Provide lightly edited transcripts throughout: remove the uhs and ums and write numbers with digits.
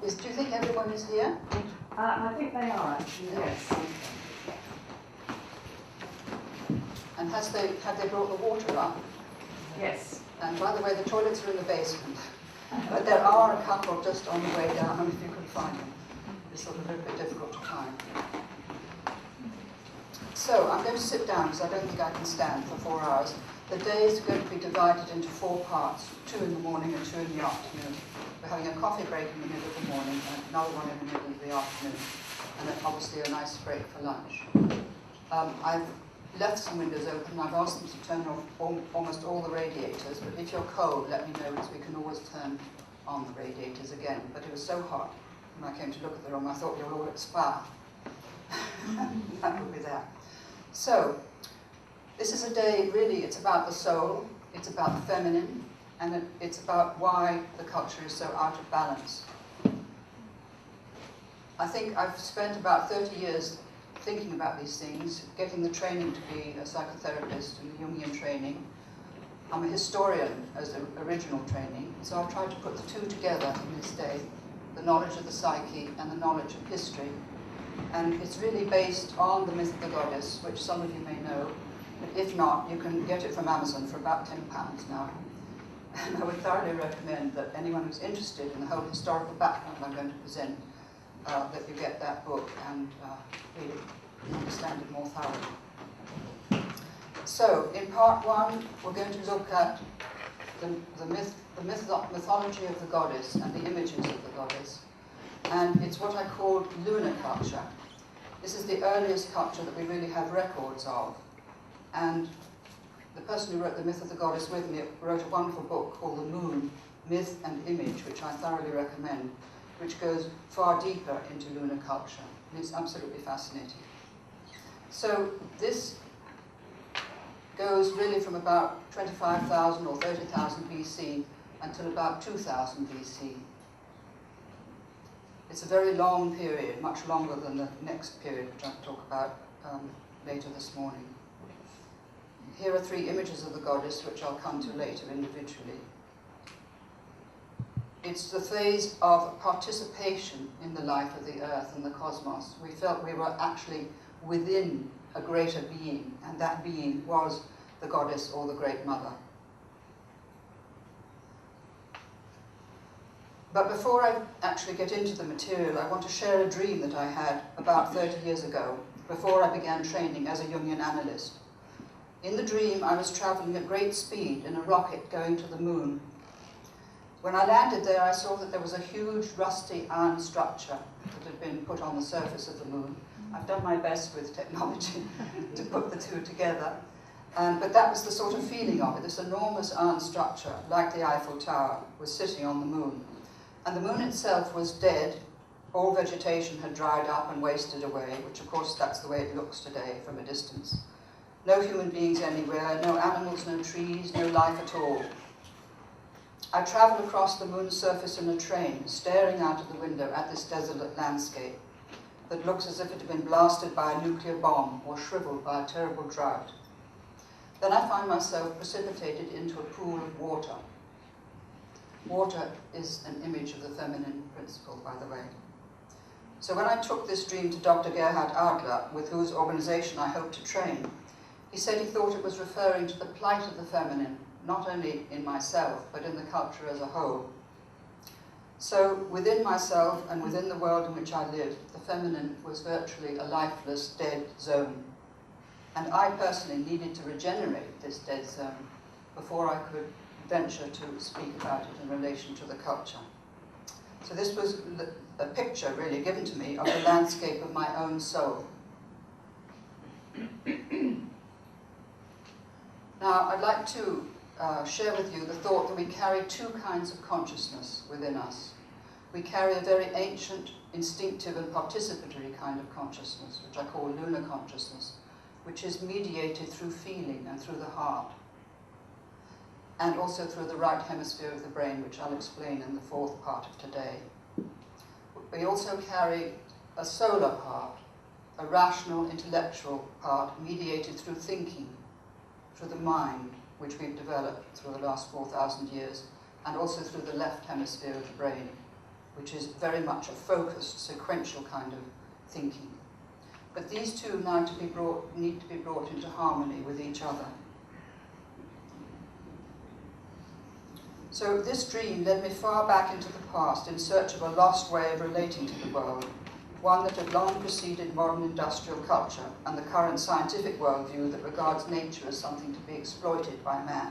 Do you think everyone is here? I think they are actually, yes. And have they brought the water up? Yes. And by the way, the toilets are in the basement. But there are a couple just on the way down, if you can find them. It's sort of a bit difficult to find. So I'm going to sit down because I don't think I can stand for 4 hours. The day is going to be divided into 4 parts, 2 in the morning and 2 in the afternoon. We're having a coffee break in the middle of the morning and another one in the middle of the afternoon. And then obviously a nice break for lunch. I've left some windows open. I've asked them to turn off almost all the radiators, but if you're cold, let me know because we can always turn on the radiators again. But it was so hot when I came to look at the room, I thought you'll all expire. That would be that. So, this is a day, really, it's about the soul, it's about the feminine, and it's about why the culture is so out of balance. I think I've spent about 30 years thinking about these things, getting the training to be a psychotherapist and the Jungian training. I'm a historian as the original training, so I've tried to put the two together in this day, the knowledge of the psyche and the knowledge of history. And it's really based on the myth of the goddess, which some of you may know, but if not, you can get it from Amazon for about £10 now. And I would thoroughly recommend that anyone who's interested in the whole historical background I'm going to present, that you get that book and read it, understand it more thoroughly. So, in part 1, we're going to look at the mythology of the goddess and the images of the goddess. And it's what I call lunar culture. This is the earliest culture that we really have records of. And the person who wrote The Myth of the Goddess with me wrote a wonderful book called The Moon, Myth and Image, which I thoroughly recommend, which goes far deeper into lunar culture. And it's absolutely fascinating. So this goes really from about 25,000 or 30,000 BC until about 2000 BC. It's a very long period, much longer than the next period, which I'll talk about later this morning. Here are 3 images of the goddess, which I'll come to later individually. It's the phase of participation in the life of the earth and the cosmos. We felt we were actually within a greater being, and that being was the goddess or the Great Mother. But before I actually get into the material, I want to share a dream that I had about 30 years ago, before I began training as a Jungian analyst. In the dream, I was traveling at great speed in a rocket going to the moon. When I landed there, I saw that there was a huge rusty iron structure that had been put on the surface of the moon. I've done my best with technology to put the two together. But that was the sort of feeling of it. This enormous iron structure, like the Eiffel Tower, was sitting on the moon. And the moon itself was dead. All vegetation had dried up and wasted away, which of course that's the way it looks today from a distance. No human beings anywhere, no animals, no trees, no life at all. I travelled across the moon's surface in a train, staring out of the window at this desolate landscape that looks as if it had been blasted by a nuclear bomb or shriveled by a terrible drought. Then I find myself precipitated into a pool of water. Water is an image of the feminine principle, by the way. So when I took this dream to Dr. Gerhard Adler, with whose organization I hope to train, he said he thought it was referring to the plight of the feminine, not only in myself, but in the culture as a whole. So within myself and within the world in which I lived, the feminine was virtually a lifeless, dead zone. And I personally needed to regenerate this dead zone before I could venture to speak about it in relation to the culture. So this was a picture really given to me of the landscape of my own soul. Now I'd like to share with you the thought that we carry 2 kinds of consciousness within us. We carry a very ancient, instinctive and participatory kind of consciousness, which I call lunar consciousness, which is mediated through feeling and through the heart, and also through the right hemisphere of the brain, which I'll explain in the 4th part of today. We also carry a solar part, a rational, intellectual part, mediated through thinking, through the mind, which we've developed through the last 4,000 years, and also through the left hemisphere of the brain. which is very much a focused, sequential kind of thinking. But these two need to be brought into harmony with each other. So this dream led me far back into the past in search of a lost way of relating to the world, one that had long preceded modern industrial culture and the current scientific worldview that regards nature as something to be exploited by man.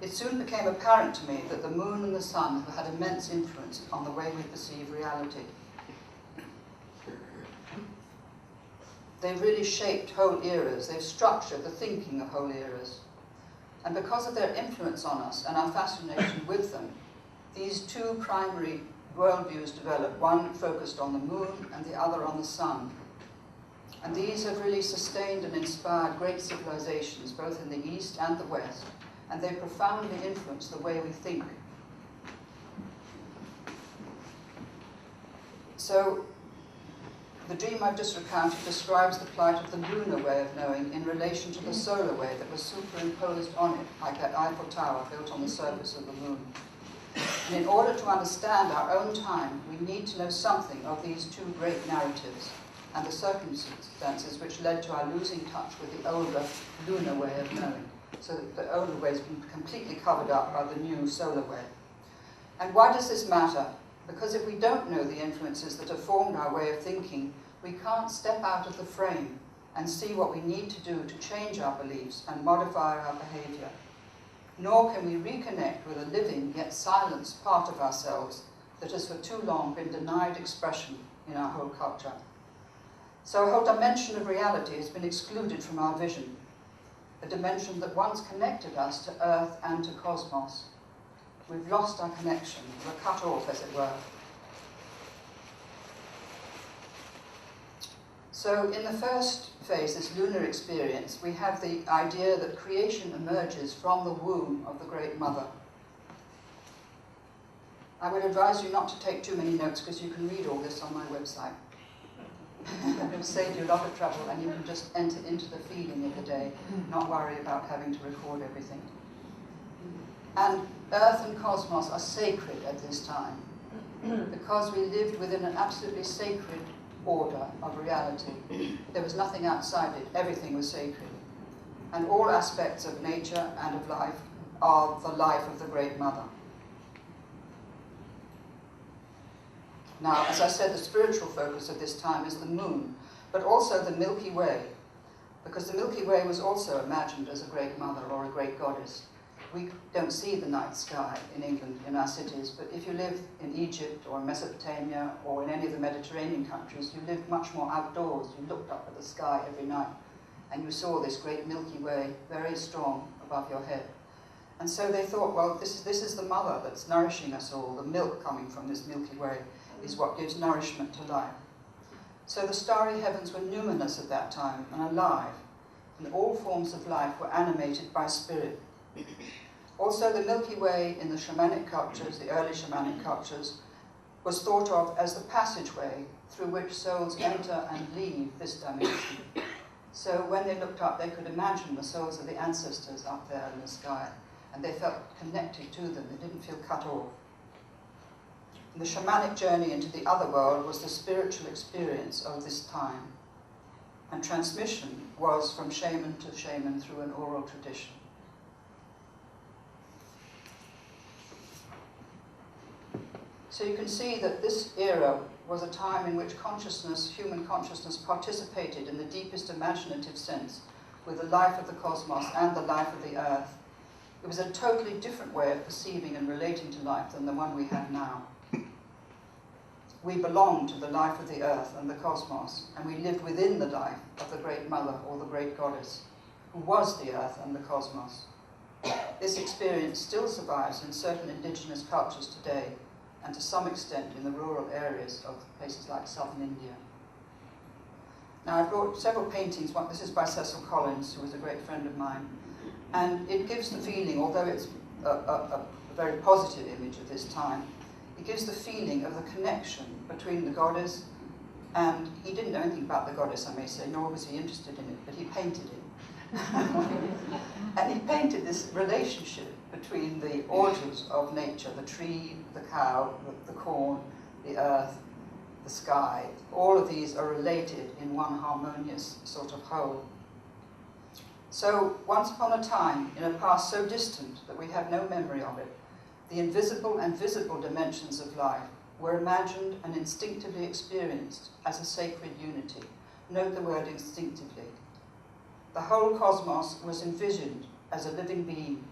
It soon became apparent to me that the moon and the sun have had immense influence on the way we perceive reality. They've really shaped whole eras. They've structured the thinking of whole eras. And because of their influence on us and our fascination with them, these two primary worldviews developed, one focused on the moon and the other on the sun. And these have really sustained and inspired great civilizations, both in the East and the West, and they profoundly influence the way we think. So, the dream I've just recounted describes the plight of the lunar way of knowing in relation to the solar way that was superimposed on it, like that Eiffel Tower built on the surface of the moon. And in order to understand our own time, we need to know something of these two great narratives and the circumstances which led to our losing touch with the older lunar way of knowing, so that the older way has been completely covered up by the new solar way. And why does this matter? Because if we don't know the influences that have formed our way of thinking, we can't step out of the frame and see what we need to do to change our beliefs and modify our behavior. Nor can we reconnect with a living yet silenced part of ourselves that has for too long been denied expression in our whole culture. So a whole dimension of reality has been excluded from our vision, a dimension that once connected us to Earth and to cosmos. We've lost our connection, we're cut off, as it were. So in the first phase, this lunar experience, we have the idea that creation emerges from the womb of the Great Mother. I would advise you not to take too many notes because you can read all this on my website. It will save you a lot of trouble and you can just enter into the feeling of the day, not worry about having to record everything. And Earth and cosmos are sacred at this time because we lived within an absolutely sacred order of reality. There was nothing outside it, everything was sacred. And all aspects of nature and of life are the life of the Great Mother. Now, as I said, the spiritual focus of this time is the moon, but also the Milky Way, because the Milky Way was also imagined as a great mother or a great goddess. We don't see the night sky in England, in our cities, but if you live in Egypt or Mesopotamia or in any of the Mediterranean countries, you lived much more outdoors. You looked up at the sky every night and you saw this great Milky Way very strong above your head. And so they thought, well, this is the mother that's nourishing us all. The milk coming from this Milky Way is what gives nourishment to life. So the starry heavens were numinous at that time and alive, and all forms of life were animated by spirit. Also, the Milky Way in the shamanic cultures, the early shamanic cultures, was thought of as the passageway through which souls enter and leave this dimension. So when they looked up, they could imagine the souls of the ancestors up there in the sky, and they felt connected to them. They didn't feel cut off. And the shamanic journey into the other world was the spiritual experience of this time, and transmission was from shaman to shaman through an oral tradition. So you can see that this era was a time in which consciousness, human consciousness, participated in the deepest imaginative sense with the life of the cosmos and the life of the earth. It was a totally different way of perceiving and relating to life than the one we have now. We belonged to the life of the earth and the cosmos, and we lived within the life of the Great Mother or the Great Goddess, who was the earth and the cosmos. This experience still survives in certain indigenous cultures today, and to some extent in the rural areas of places like southern India. Now, I brought several paintings. This is by Cecil Collins, who was a great friend of mine, and it gives the feeling, although it's a very positive image of this time, it gives the feeling of the connection between the goddess, and he didn't know anything about the goddess, I may say, nor was he interested in it, but he painted it. And he painted this relationship between the orders of nature, the tree, the cow, the corn, the earth, the sky. All of these are related in one harmonious sort of whole. So, once upon a time, in a past so distant that we have no memory of it, the invisible and visible dimensions of life were imagined and instinctively experienced as a sacred unity. Note the word instinctively. The whole cosmos was envisioned as a living being,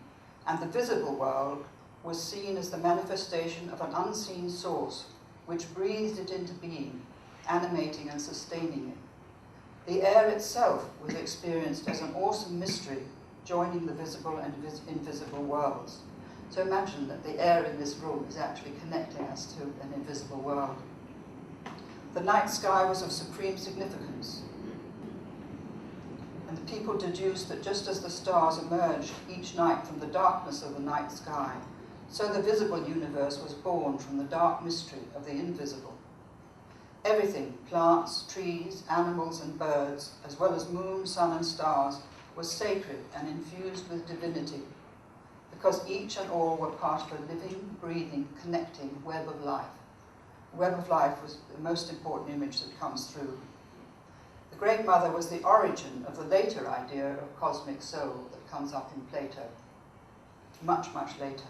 and the visible world was seen as the manifestation of an unseen source which breathed it into being, animating and sustaining it. The air itself was experienced as an awesome mystery, joining the visible and invisible worlds. So imagine that the air in this room is actually connecting us to an invisible world. The night sky was of supreme significance. And the people deduced that just as the stars emerged each night from the darkness of the night sky, so the visible universe was born from the dark mystery of the invisible. Everything, plants, trees, animals and birds, as well as moon, sun and stars, was sacred and infused with divinity, because each and all were part of a living, breathing, connecting web of life. The web of life was the most important image that comes through. The Great Mother was the origin of the later idea of cosmic soul that comes up in Plato, much, much later.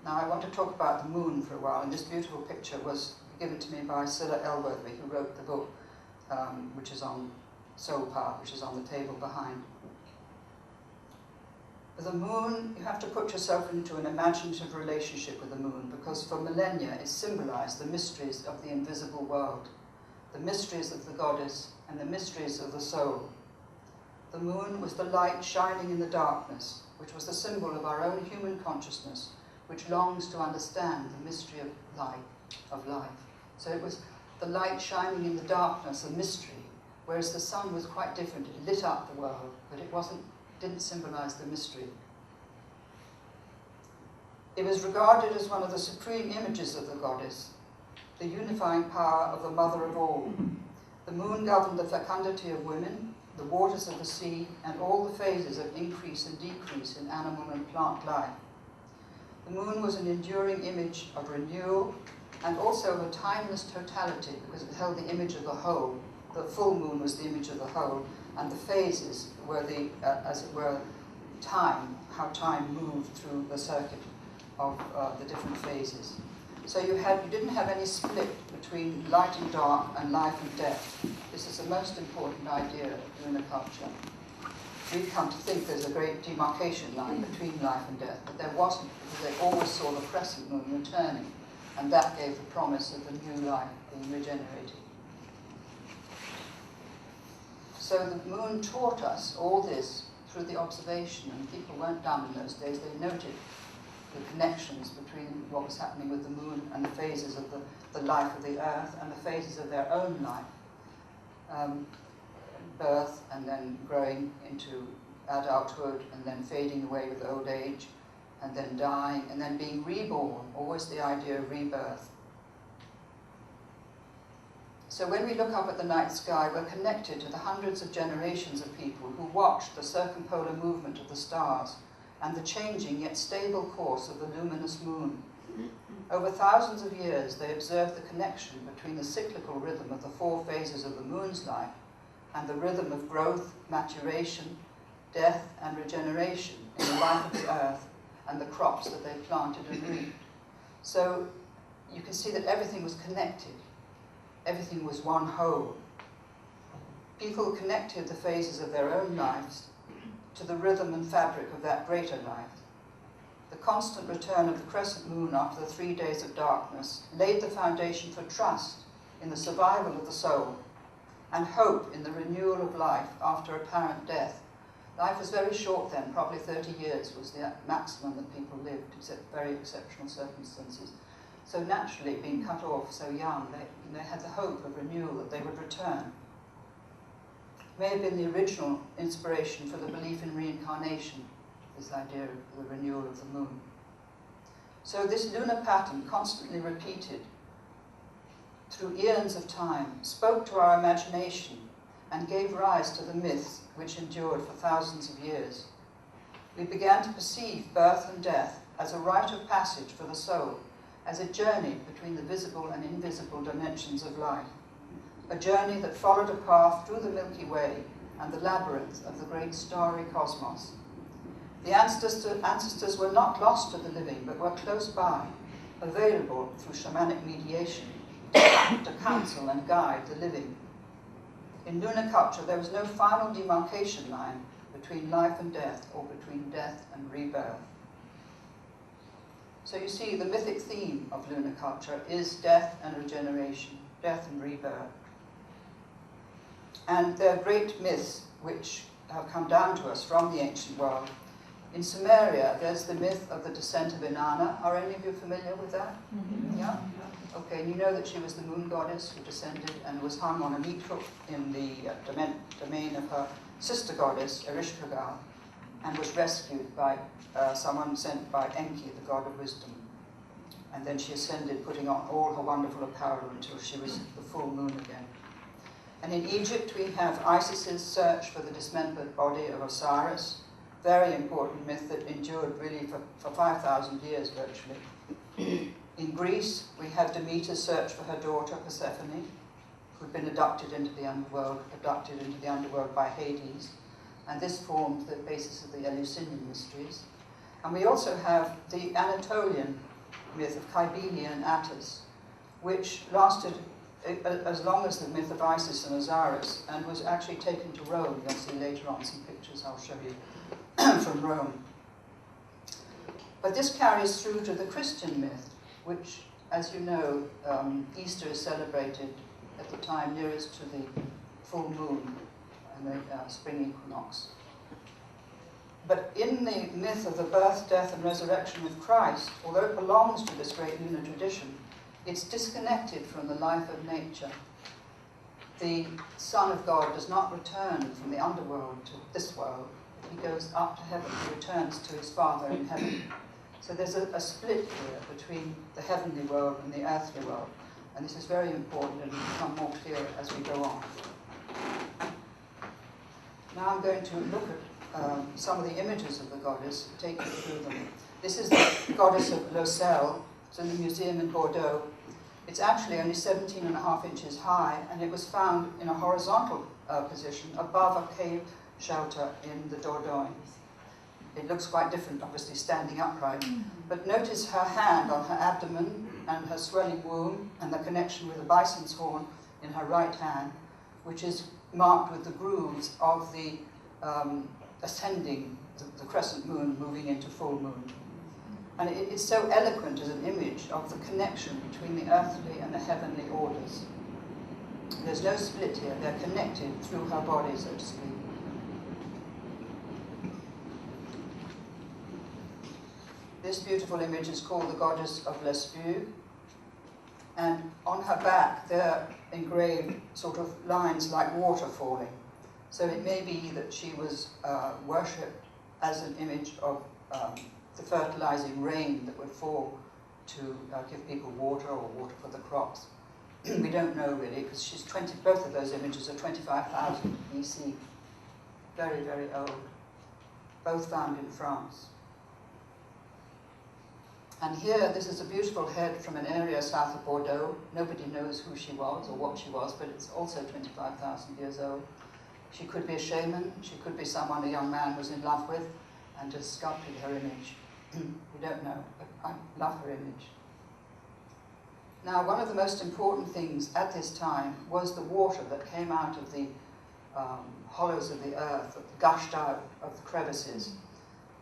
Now I want to talk about the moon for a while, and this beautiful picture was given to me by Cilla Elworthy, who wrote the book, which is on Soul Power, which is on the table behind. With the moon, you have to put yourself into an imaginative relationship with the moon, because for millennia it symbolized the mysteries of the invisible world, the mysteries of the goddess and the mysteries of the soul. The moon was the light shining in the darkness, which was the symbol of our own human consciousness, which longs to understand the mystery of life. So it was the light shining in the darkness, a mystery, whereas the sun was quite different. It lit up the world, but it didn't symbolize the mystery. It was regarded as one of the supreme images of the goddess, the unifying power of the mother of all. The moon governed the fecundity of women, the waters of the sea, and all the phases of increase and decrease in animal and plant life. The moon was an enduring image of renewal and also of a timeless totality, because it held the image of the whole. The full moon was the image of the whole, and the phases were the, as it were, time, how time moved through the circuit of the different phases. So you didn't have any split between light and dark and life and death. This is the most important idea of lunar culture. We've come to think there's a great demarcation line between life and death, but there wasn't, because they always saw the crescent moon returning, and that gave the promise of the new life being regenerated. So the moon taught us all this through the observation, and people weren't dumb in those days. They noted the connections between what was happening with the moon and the phases of the life of the earth and the phases of their own life. Birth, and then growing into adulthood, and then fading away with old age, and then dying, and then being reborn, always the idea of rebirth. So when we look up at the night sky, we're connected to the hundreds of generations of people who watched the circumpolar movement of the stars and the changing yet stable course of the luminous moon. Over thousands of years, they observed the connection between the cyclical rhythm of the four phases of the moon's life and the rhythm of growth, maturation, death, and regeneration in the life of the earth and the crops that they planted and reaped. So you can see that everything was connected. Everything was one whole. People connected the phases of their own lives to the rhythm and fabric of that greater life. The constant return of the crescent moon after the 3 days of darkness laid the foundation for trust in the survival of the soul and hope in the renewal of life after apparent death. Life was very short then, probably 30 years was the maximum that people lived, except very exceptional circumstances. So naturally, being cut off so young, they had the hope of renewal, that they would return. It may have been the original inspiration for the belief in reincarnation, this idea of the renewal of the moon. So this lunar pattern, constantly repeated through eons of time, spoke to our imagination and gave rise to the myths which endured for thousands of years. we began to perceive birth and death as a rite of passage for the soul, as a journey between the visible and invisible dimensions of life, a journey that followed a path through the Milky Way and the labyrinth of the great starry cosmos. The ancestors were not lost to the living, but were close by, available through shamanic mediation to counsel and guide the living. In lunar culture, there was no final demarcation line between life and death, or between death and rebirth. So you see, the mythic theme of lunar culture is death and regeneration, death and rebirth. And there are great myths which have come down to us from the ancient world. In Sumeria, there's the myth of the descent of Inanna. Are any of you familiar with that? Mm-hmm. Yeah? Okay, and you know that she was the moon goddess who descended and was hung on a meat hook in the domain of her sister goddess, Erishkigal, and was rescued by someone sent by Enki, the god of wisdom. And then she ascended, putting on all her wonderful apparel until she was the full moon again. And in Egypt, we have Isis's search for the dismembered body of Osiris, very important myth that endured really for 5,000 years virtually. In Greece, we have Demeter's search for her daughter Persephone, who'd been abducted into the underworld by Hades, and this formed the basis of the Eleusinian mysteries. And we also have the Anatolian myth of Cybele and Attis, which lasted as long as the myth of Isis and Osiris, and was actually taken to Rome. You'll see later on some pictures I'll show you from Rome. But this carries through to the Christian myth, which, as you know, Easter is celebrated at the time nearest to the full moon and the spring equinox. But in the myth of the birth, death, and resurrection of Christ, although it belongs to this great lunar tradition, it's disconnected from the life of nature. The Son of God does not return from the underworld to this world. He goes up to heaven. He returns to his Father in heaven. So there's a split here between the heavenly world and the earthly world. And this is very important and will become more clear as we go on. Now I'm going to look at some of the images of the goddess, take you through them. This is the goddess of Locelle. It's in the museum in Bordeaux. It's actually only 17.5 inches high, and it was found in a horizontal position above a cave shelter in the Dordogne. It looks quite different, obviously, standing upright. But notice her hand on her abdomen and her swelling womb and the connection with the bison's horn in her right hand, which is marked with the grooves of the ascending, the crescent moon moving into full moon. And it's so eloquent as an image of the connection between the earthly and the heavenly orders. There's no split here. They're connected through her body, so to speak. This beautiful image is called the goddess of Lesbu, and on her back there engraved sort of lines like water falling. So it may be that she was worshipped as an image of the fertilizing rain that would fall to give people water or water for the crops. We don't know really, because she's both of those images are 25,000 BC. Very, very old. Both found in France. And here, this is a beautiful head from an area south of Bordeaux. Nobody knows who she was or what she was, but it's also 25,000 years old. She could be a shaman, she could be someone a young man was in love with and just sculpted her image. We don't know, but I love her image. Now, one of the most important things at this time was the water that came out of the hollows of the earth, that gushed out of the crevices.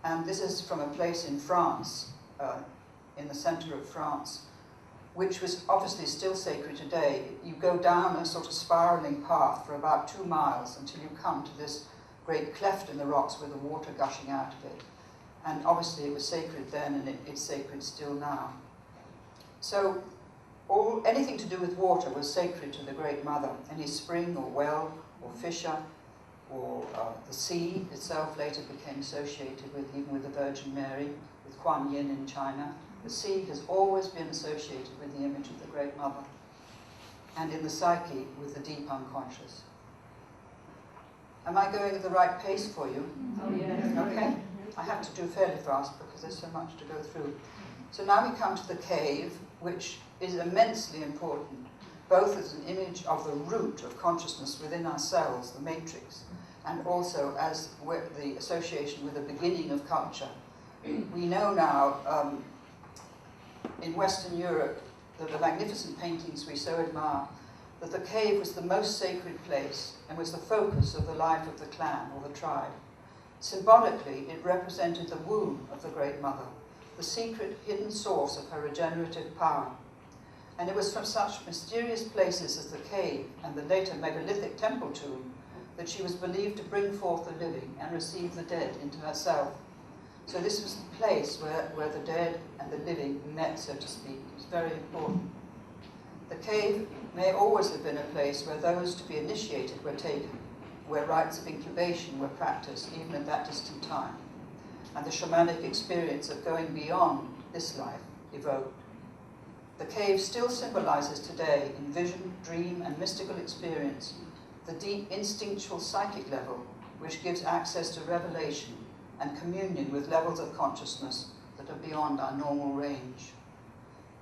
And this is from a place in France, in the center of France, which was obviously still sacred today. You go down a sort of spiraling path for about 2 miles until you come to this great cleft in the rocks with the water gushing out of it. And obviously it was sacred then, and it's sacred still now. So anything to do with water was sacred to the Great Mother. Any spring or well or fissure or the sea itself later became associated with, even with the Virgin Mary, with Kuan Yin in China. The sea has always been associated with the image of the Great Mother, and in the psyche with the deep unconscious. Am I going at the right pace for you? Oh, yeah. Okay. I have to do fairly fast because there's so much to go through. So now we come to the cave, which is immensely important, both as an image of the root of consciousness within ourselves, the matrix, and also as the association with the beginning of culture. We know now, in Western Europe, the magnificent paintings we so admire, that the cave was the most sacred place and was the focus of the life of the clan or the tribe. Symbolically, it represented the womb of the Great Mother, the secret hidden source of her regenerative power. And it was from such mysterious places as the cave and the later megalithic temple tomb that she was believed to bring forth the living and receive the dead into herself. So this was the place where the dead and the living met, so to speak. It was very important. The cave may always have been a place where those to be initiated were taken, where rites of incubation were practiced, even at that distant time, and the shamanic experience of going beyond this life evoked. The cave still symbolizes today, in vision, dream, and mystical experience, the deep instinctual psychic level which gives access to revelation and communion with levels of consciousness that are beyond our normal range.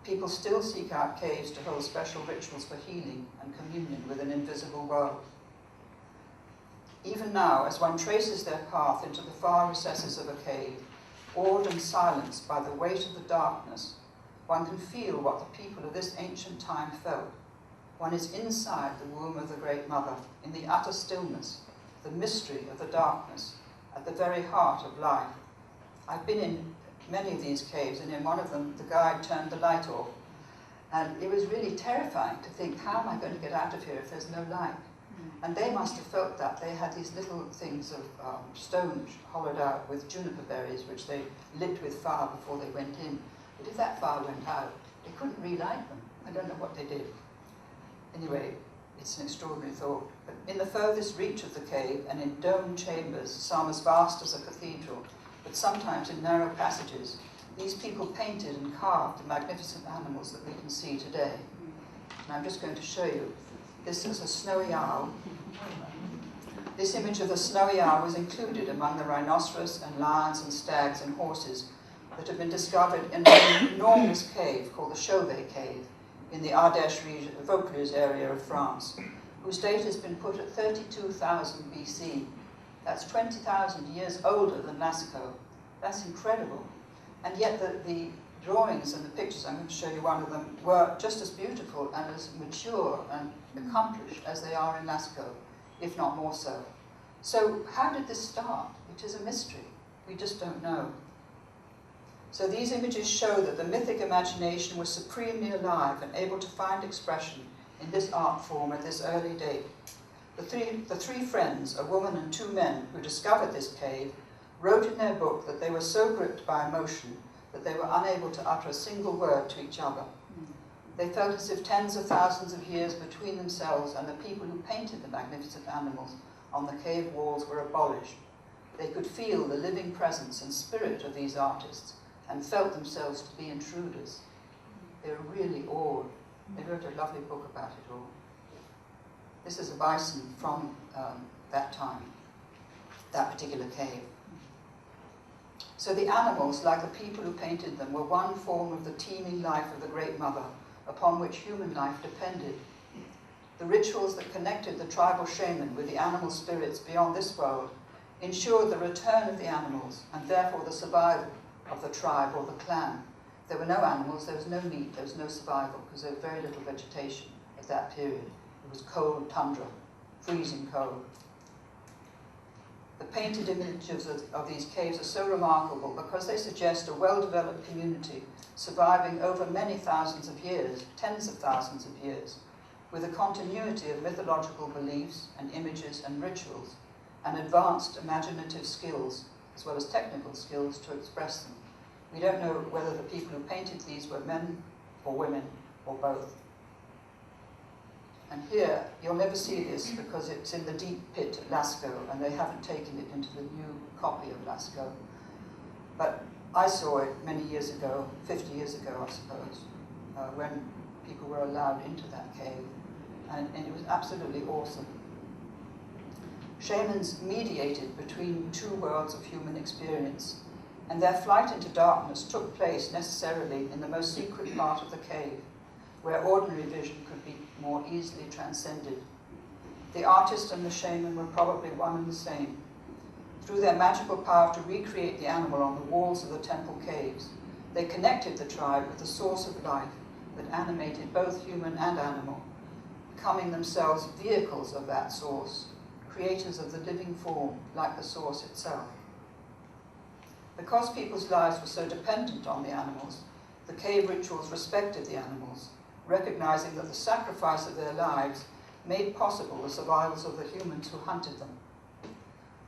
People still seek out caves to hold special rituals for healing and communion with an invisible world. Even now, as one traces their path into the far recesses of a cave, awed and silenced by the weight of the darkness, one can feel what the people of this ancient time felt. One is inside the womb of the Great Mother, in the utter stillness, the mystery of the darkness, at the very heart of life. I've been in many of these caves, and in one of them, the guide turned the light off. And it was really terrifying to think, how am I going to get out of here if there's no light? And they must have felt that. They had these little things of stone hollowed out with juniper berries, which they lit with fire before they went in. But if that fire went out, they couldn't relight them. I don't know what they did. Anyway, it's an extraordinary thought. But in the furthest reach of the cave, and in domed chambers, some as vast as a cathedral, but sometimes in narrow passages, these people painted and carved the magnificent animals that we can see today. And I'm just going to show you. This is a snowy owl. This image of the snowy owl was included among the rhinoceros and lions and stags and horses that have been discovered in an enormous cave called the Chauvet Cave in the Ardèche region, Vaucluse area of France, whose date has been put at 32,000 BC. That's 20,000 years older than Lascaux. That's incredible. And yet the drawings and the pictures, I'm going to show you one of them, were just as beautiful and as mature and accomplished as they are in Lascaux, if not more so. So how did this start? It is a mystery. We just don't know. So these images show that the mythic imagination was supremely alive and able to find expression in this art form at this early date. The three friends, a woman and two men, who discovered this cave, wrote in their book that they were so gripped by emotion that they were unable to utter a single word to each other. They felt as if tens of thousands of years between themselves and the people who painted the magnificent animals on the cave walls were abolished. They could feel the living presence and spirit of these artists and felt themselves to be intruders. They were really awed. They wrote a lovely book about it all. This is a bison from that time, that particular cave. So the animals, like the people who painted them, were one form of the teeming life of the Great Mother, upon which human life depended. The rituals that connected the tribal shaman with the animal spirits beyond this world ensured the return of the animals, and therefore the survival of the tribe or the clan. There were no animals, there was no meat, there was no survival, because there was very little vegetation at that period. It was cold tundra, freezing cold. The painted images of these caves are so remarkable because they suggest a well-developed community surviving over many thousands of years, tens of thousands of years, with a continuity of mythological beliefs and images and rituals, and advanced imaginative skills, as well as technical skills to express them. We don't know whether the people who painted these were men or women or both. And here, you'll never see this because it's in the deep pit at Lascaux, and they haven't taken it into the new copy of Lascaux. But I saw it many years ago, 50 years ago, I suppose, when people were allowed into that cave, and it was absolutely awesome. Shamans mediated between two worlds of human experience, and their flight into darkness took place necessarily in the most secret part of the cave, where ordinary vision could be more easily transcended. The artist and the shaman were probably one and the same. Through their magical power to recreate the animal on the walls of the temple caves, they connected the tribe with the source of life that animated both human and animal, becoming themselves vehicles of that source, creators of the living form like the source itself. Because people's lives were so dependent on the animals, the cave rituals respected the animals, recognizing that the sacrifice of their lives made possible the survivals of the humans who hunted them.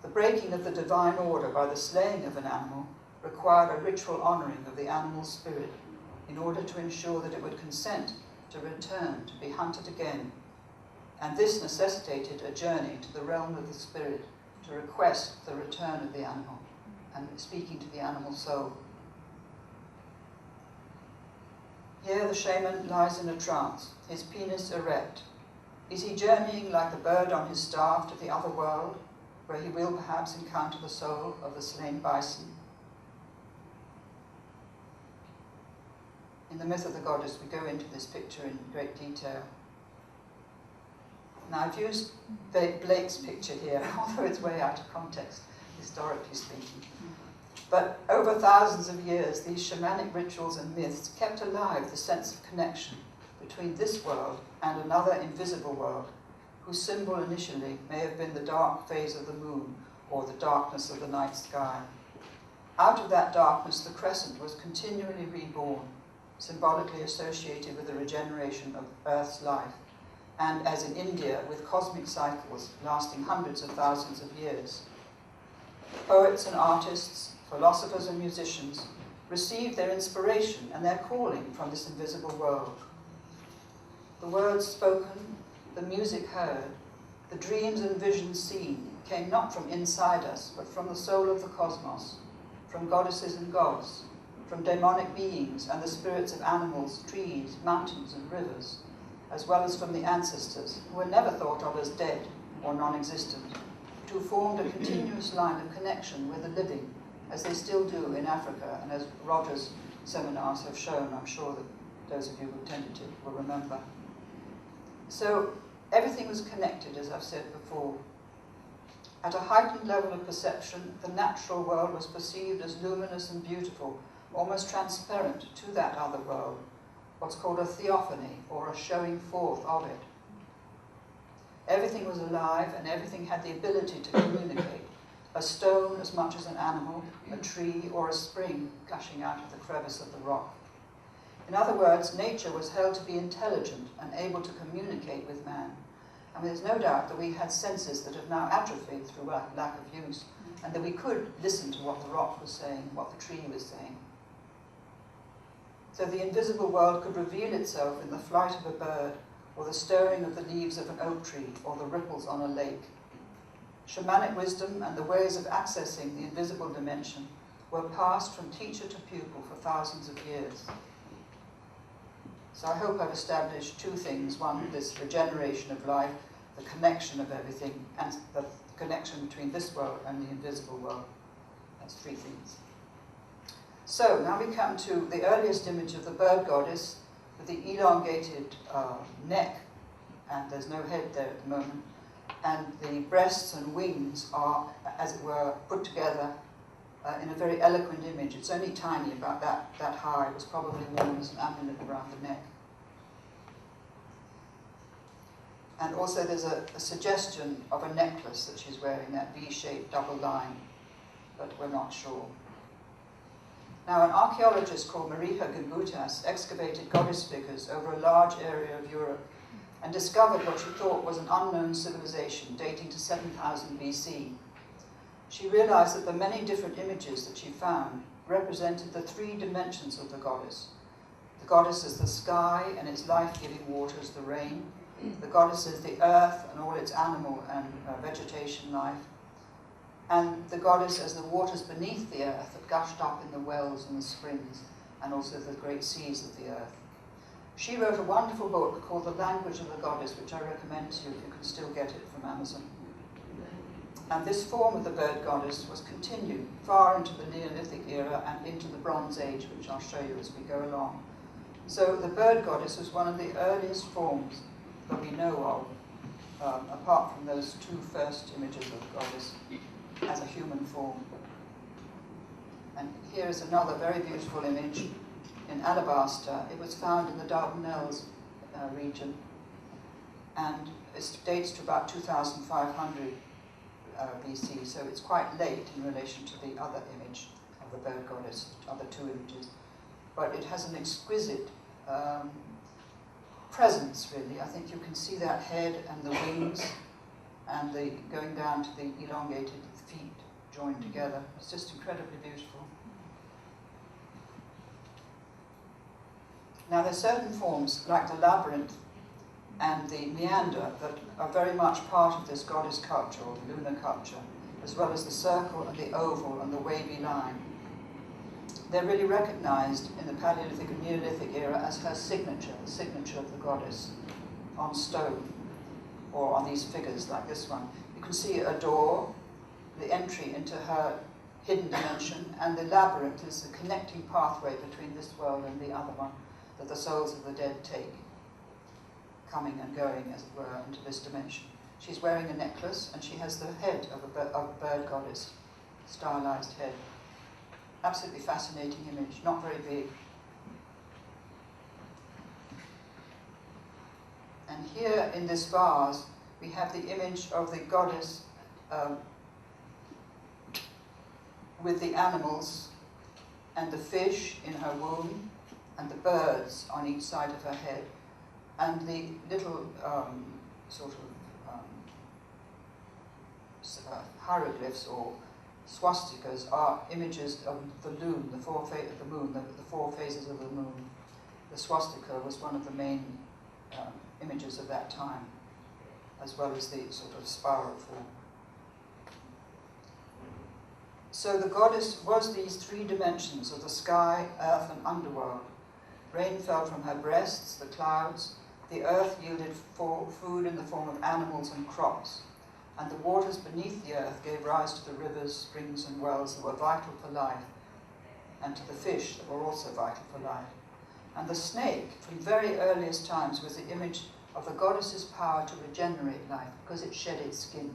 The breaking of the divine order by the slaying of an animal required a ritual honoring of the animal's spirit in order to ensure that it would consent to return to be hunted again, and this necessitated a journey to the realm of the spirit to request the return of the animal and speaking to the animal soul. Here the shaman lies in a trance, his penis erect. Is he journeying like a bird on his staff to the other world, where he will perhaps encounter the soul of the slain bison? In the myth of the goddess, we go into this picture in great detail. Now, I've used Blake's picture here, although it's way out of context, historically speaking. But over thousands of years, these shamanic rituals and myths kept alive the sense of connection between this world and another invisible world, whose symbol initially may have been the dark phase of the moon or the darkness of the night sky. Out of that darkness, the crescent was continually reborn, symbolically associated with the regeneration of Earth's life, and as in India, with cosmic cycles lasting hundreds of thousands of years. Poets and artists, philosophers and musicians received their inspiration and their calling from this invisible world. The words spoken, the music heard, the dreams and visions seen came not from inside us, but from the soul of the cosmos, from goddesses and gods, from demonic beings and the spirits of animals, trees, mountains and rivers, as well as from the ancestors, who were never thought of as dead or non-existent, but who formed a continuous line of connection with the living, as they still do in Africa, and as Roger's seminars have shown. I'm sure that those of you who attended it will remember. So everything was connected, as I've said before. At a heightened level of perception, the natural world was perceived as luminous and beautiful, almost transparent to that other world, what's called a theophany, or a showing forth of it. Everything was alive and everything had the ability to communicate. A stone as much as an animal, a tree, or a spring gushing out of the crevice of the rock. In other words, nature was held to be intelligent and able to communicate with man. I mean, there's no doubt that we had senses that have now atrophied through lack of use, and that we could listen to what the rock was saying, what the tree was saying. So the invisible world could reveal itself in the flight of a bird, or the stirring of the leaves of an oak tree, or the ripples on a lake. Shamanic wisdom and the ways of accessing the invisible dimension were passed from teacher to pupil for thousands of years. So I hope I've established two things. One, this regeneration of life, the connection of everything, and the connection between this world and the invisible world. That's three things. So now we come to the earliest image of the bird goddess with the elongated neck, and there's no head there at the moment, and the breasts and wings are, as it were, put together in a very eloquent image. It's only tiny, about that high. It was probably worn as an amulet around the neck. And also there's a suggestion of a necklace that she's wearing, that V-shaped double line, but we're not sure. Now, an archaeologist called Mariha Gimbutas excavated goddess figures over a large area of Europe and discovered what she thought was an unknown civilization dating to 7000 BC. She realized that the many different images that she found represented the three dimensions of the goddess. The goddess is the sky and its life-giving waters, the rain. The goddess is the earth and all its animal and vegetation life. And the goddess as the waters beneath the earth that gushed up in the wells and the springs, and also the great seas of the earth. She wrote a wonderful book called The Language of the Goddess, which I recommend to you if you can still get it from Amazon. And this form of the bird goddess was continued far into the Neolithic era and into the Bronze Age, which I'll show you as we go along. So the bird goddess was one of the earliest forms that we know of, apart from those two first images of the goddess as a human form. And here is another very beautiful image in alabaster. It was found in the Dardanelles region, and it dates to about 2500 BC, so it's quite late in relation to the other image of the bird goddess, other two images. But it has an exquisite presence, really. I think you can see that head and the wings and the going down to the elongated feet joined together. It's just incredibly beautiful. Now there's certain forms, like the labyrinth and the meander, that are very much part of this goddess culture, or the lunar culture, as well as the circle and the oval and the wavy line. They're really recognized in the Paleolithic and Neolithic era as her signature, the signature of the goddess, on stone, or on these figures like this one. You can see a door, the entry into her hidden dimension, and the labyrinth is the connecting pathway between this world and the other one that the souls of the dead take, coming and going, as it were, into this dimension. She's wearing a necklace, and she has the head of a bird goddess, stylized head. Absolutely fascinating image, not very big. And here in this vase, we have the image of the goddess with the animals and the fish in her womb and the birds on each side of her head. And the little hieroglyphs or swastikas are images of the moon, the four phases of the moon. The swastika was one of the main images of that time, as well as the sort of spiral form. So the goddess was these three dimensions of the sky, earth, and underworld. Rain fell from her breasts, the clouds. The earth yielded food in the form of animals and crops, and the waters beneath the earth gave rise to the rivers, springs, and wells that were vital for life, and to the fish that were also vital for life. And the snake, from very earliest times, was the image of the goddess's power to regenerate life, because it shed its skin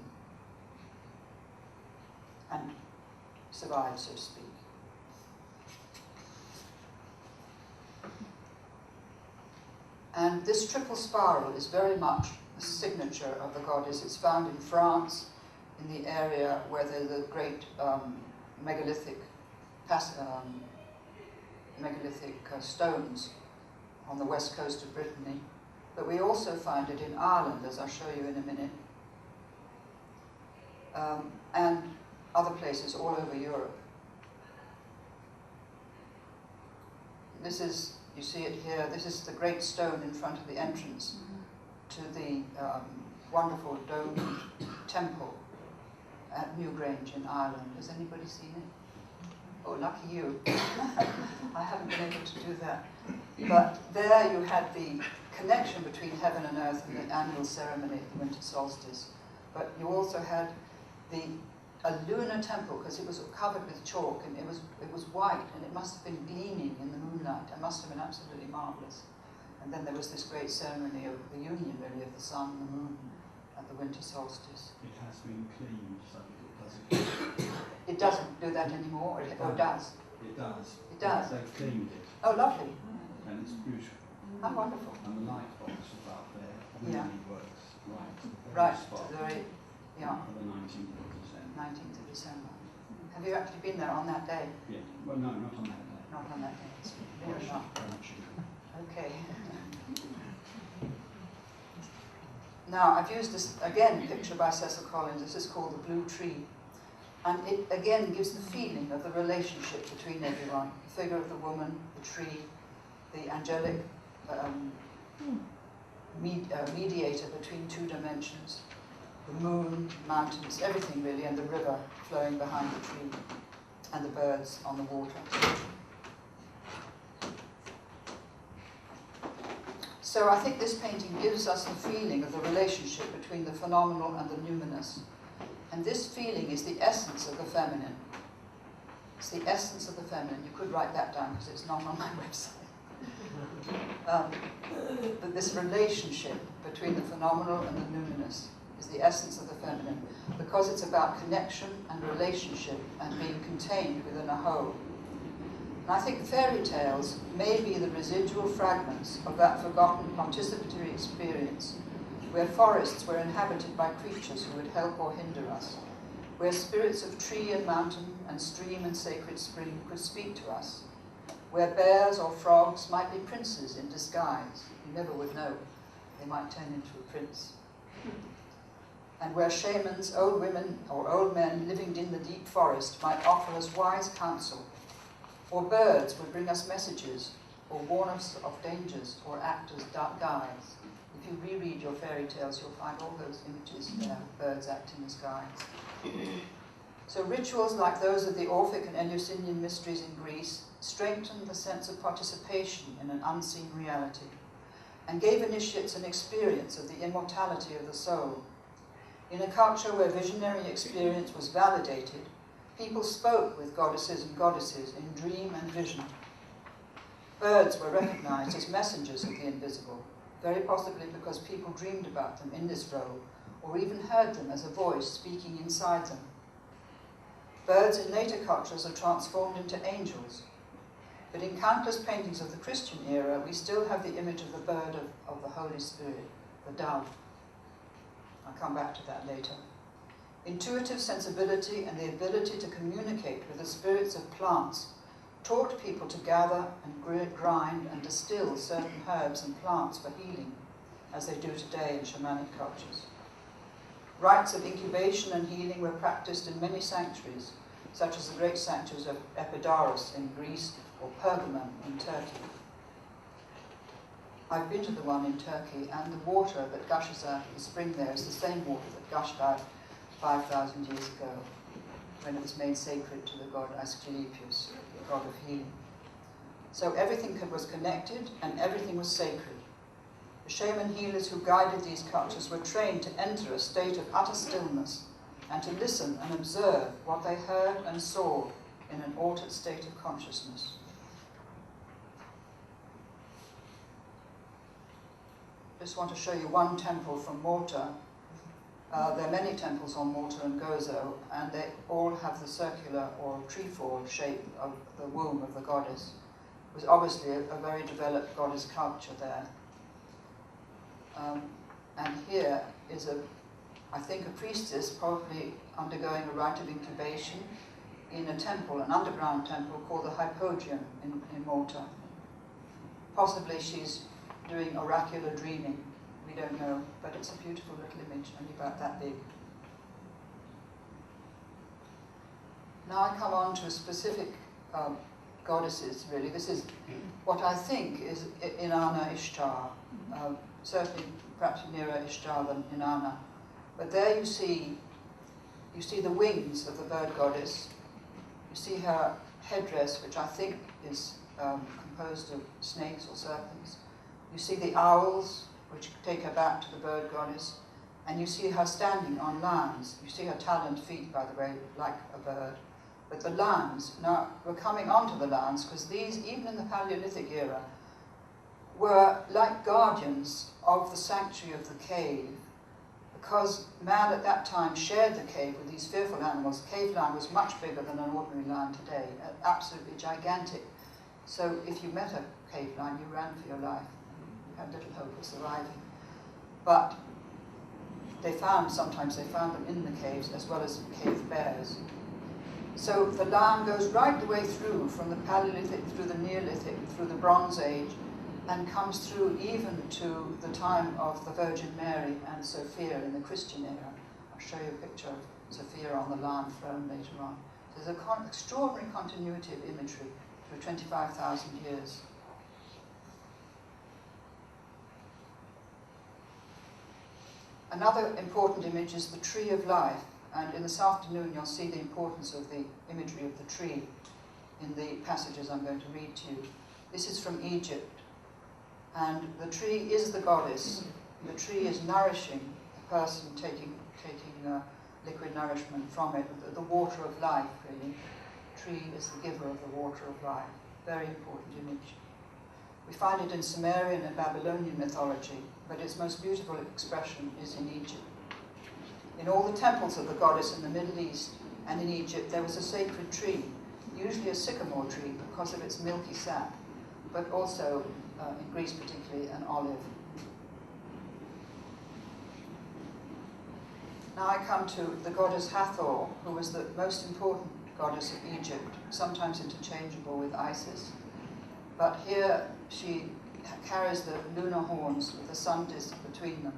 and survived, so to speak. And this triple spiral is very much a signature of the goddess. It's found in France, in the area where there are the great megalithic stones on the west coast of Brittany. But we also find it in Ireland, as I'll show you in a minute, and other places all over Europe. This is, you see it here, this is the great stone in front of the entrance to the wonderful domed temple at Newgrange in Ireland. Has anybody seen it? Oh, lucky you. I haven't been able to do that. But there you had the connection between heaven and earth and the annual ceremony of the winter solstice. But you also had a lunar temple, because it was covered with chalk, and it was white, and it must have been gleaming in the moonlight. It must have been absolutely marvelous. And then there was this great ceremony of the union, really, of the sun and the moon at the winter solstice. It has been cleaned, so it doesn't. It doesn't do that anymore, or it does? It does. It does? They've cleaned it. Oh, lovely. And it's beautiful. How wonderful. And the light box above there Yeah. really works right to the very Right, spot to the very, yeah, for the 19th of December. 19th of December. Have you actually been there on that day? Yeah. Well, no, not on that day. Not on that day. It's near enough. Okay. Now, I've used this, again, picture by Cecil Collins. This is called The Blue Tree. And it, again, gives the feeling of the relationship between everyone. The figure of the woman, the tree, the angelic mediator between two dimensions, the moon, mountains, everything really, and the river flowing behind the tree, and the birds on the water. So I think this painting gives us a feeling of the relationship between the phenomenal and the numinous. And And this feeling is the essence of the feminine. It's the essence of the feminine. You could write that down because it's not on my website. But this relationship between the phenomenal and the luminous is the essence of the feminine, because it's about connection and relationship and being contained within a whole. And I think fairy tales may be the residual fragments of that forgotten participatory experience, where forests were inhabited by creatures who would help or hinder us, where spirits of tree and mountain and stream and sacred spring could speak to us, where bears or frogs might be princes in disguise. You never would know. They might turn into a prince. And where shamans, old women or old men living in the deep forest might offer us wise counsel, or birds would bring us messages, or warn us of dangers, or act as guides. If you reread your fairy tales, you'll find all those images there, birds acting as guides. So rituals like those of the Orphic and Eleusinian mysteries in Greece strengthened the sense of participation in an unseen reality, and gave initiates an experience of the immortality of the soul. In a culture where visionary experience was validated, people spoke with goddesses and goddesses in dream and vision. Birds were recognized as messengers of the invisible, very possibly because people dreamed about them in this role, or even heard them as a voice speaking inside them. Birds in later cultures are transformed into angels, but in countless paintings of the Christian era, we still have the image of the bird of the Holy Spirit, the dove. I'll come back to that later. Intuitive sensibility and the ability to communicate with the spirits of plants taught people to gather and grind and distill certain herbs and plants for healing, as they do today in shamanic cultures. Rites of incubation and healing were practiced in many sanctuaries, such as the great sanctuaries of Epidaurus in Greece or Pergamon in Turkey. I've been to the one in Turkey, and the water that gushes out of the spring there is the same water that gushed out 5,000 years ago, when it was made sacred to the god Asclepius, the god of healing. So everything was connected, and everything was sacred. The shaman healers who guided these cultures were trained to enter a state of utter stillness and to listen and observe what they heard and saw in an altered state of consciousness. Just want to show you one temple from Malta. There are many temples on Malta and Gozo, and they all have the circular or trefoil shape of the womb of the goddess. It was obviously a very developed goddess culture there. And here is I think a priestess probably undergoing a rite of incubation in a temple, an underground temple called the Hypogeum in Malta. Possibly she's doing oracular dreaming. We don't know, but it's a beautiful little image, only about that big. Now I come on to specific goddesses, really. This is what I think is Inanna Ishtar, certainly perhaps nearer Ishtar than Inanna. But there you see the wings of the bird goddess. You see her headdress, which I think is composed of snakes or serpents. You see the owls, which take her back to the bird goddess. And you see her standing on lambs. You see her taloned feet, by the way, like a bird. But the lambs, now we're coming onto the lambs, because these, even in the Paleolithic era, were like guardians of the sanctuary of the cave. Because man at that time shared the cave with these fearful animals. The cave lion was much bigger than an ordinary lion today, absolutely gigantic. So if you met a cave lion, you ran for your life. You had little hope of surviving. But sometimes they found them in the caves as well as cave bears. So the lion goes right the way through, from the Paleolithic, through the Neolithic, through the Bronze Age, and comes through even to the time of the Virgin Mary and Sophia in the Christian era. I'll show you a picture of Sophia on the lion throne later on. There's an extraordinary continuity of imagery through 25,000 years. Another important image is the tree of life, and in this afternoon you'll see the importance of the imagery of the tree in the passages I'm going to read to you. This is from Egypt. And the tree is the goddess. The tree is nourishing the person taking liquid nourishment from it, the water of life, really. Tree is the giver of the water of life. Very important image. We find it in Sumerian and Babylonian mythology, but its most beautiful expression is in Egypt. In all the temples of the goddess in the Middle East and in Egypt, there was a sacred tree, usually a sycamore tree because of its milky sap, but also, in Greece particularly, an olive. Now I come to the goddess Hathor, who was the most important goddess of Egypt, sometimes interchangeable with Isis. But here she carries the lunar horns with the sun disk between them.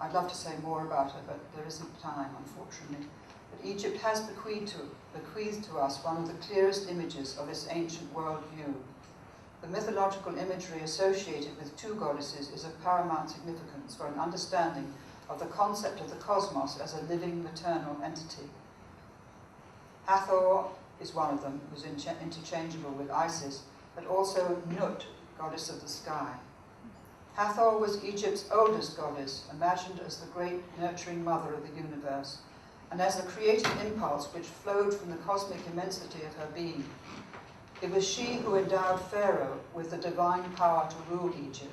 I'd love to say more about her, but there isn't time, unfortunately. But Egypt has bequeathed to us one of the clearest images of its ancient worldview. The mythological imagery associated with two goddesses is of paramount significance for an understanding of the concept of the cosmos as a living maternal entity. Hathor is one of them, who's interchangeable with Isis, but also Nut, goddess of the sky. Hathor was Egypt's oldest goddess, imagined as the great nurturing mother of the universe, and as the creative impulse which flowed from the cosmic immensity of her being. It was she who endowed Pharaoh with the divine power to rule Egypt.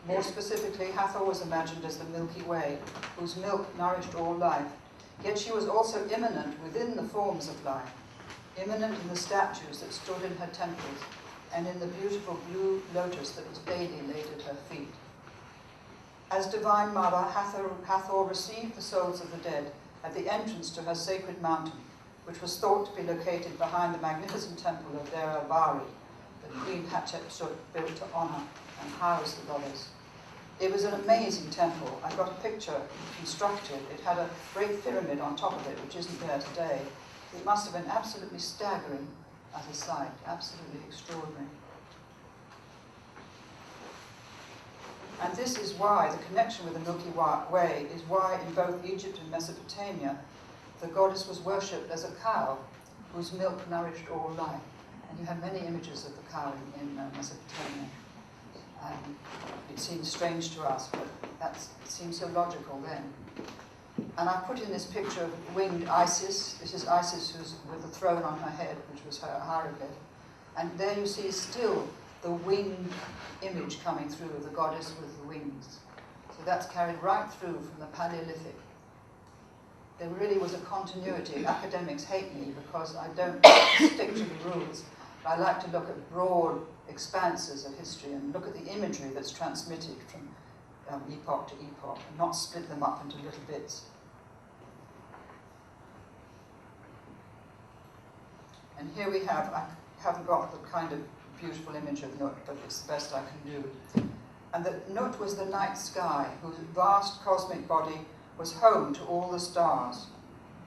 More specifically, Hathor was imagined as the Milky Way, whose milk nourished all life, yet she was also immanent within the forms of life, immanent in the statues that stood in her temples, and in the beautiful blue lotus that was daily laid at her feet. As Divine Mother, Hathor received the souls of the dead at the entrance to her sacred mountain, which was thought to be located behind the magnificent temple of Deir el-Bahari that Queen Hatshepsut built to honor and house the goddess. It was an amazing temple. I got a picture constructed. It had a great pyramid on top of it, which isn't there today. It must have been absolutely staggering as a sight, absolutely extraordinary. And this is why the connection with the Milky Way is why in both Egypt and Mesopotamia, the goddess was worshipped as a cow whose milk nourished all life. And you have many images of the cow in Mesopotamia. It seems strange to us, but it seems so logical then. And I put in this picture of winged Isis. This is Isis who's with the throne on her head, which was her hieroglyph. And there you see still the winged image coming through, the goddess with the wings. So that's carried right through from the Paleolithic. There really was a continuity. Academics hate me because I don't stick to the rules. But I like to look at broad expanses of history and look at the imagery that's transmitted from epoch to epoch, and not split them up into little bits. And here we have, I haven't got the kind of beautiful image of Nut, but it's the best I can do. And that Nut was the night sky, whose vast cosmic body was home to all the stars.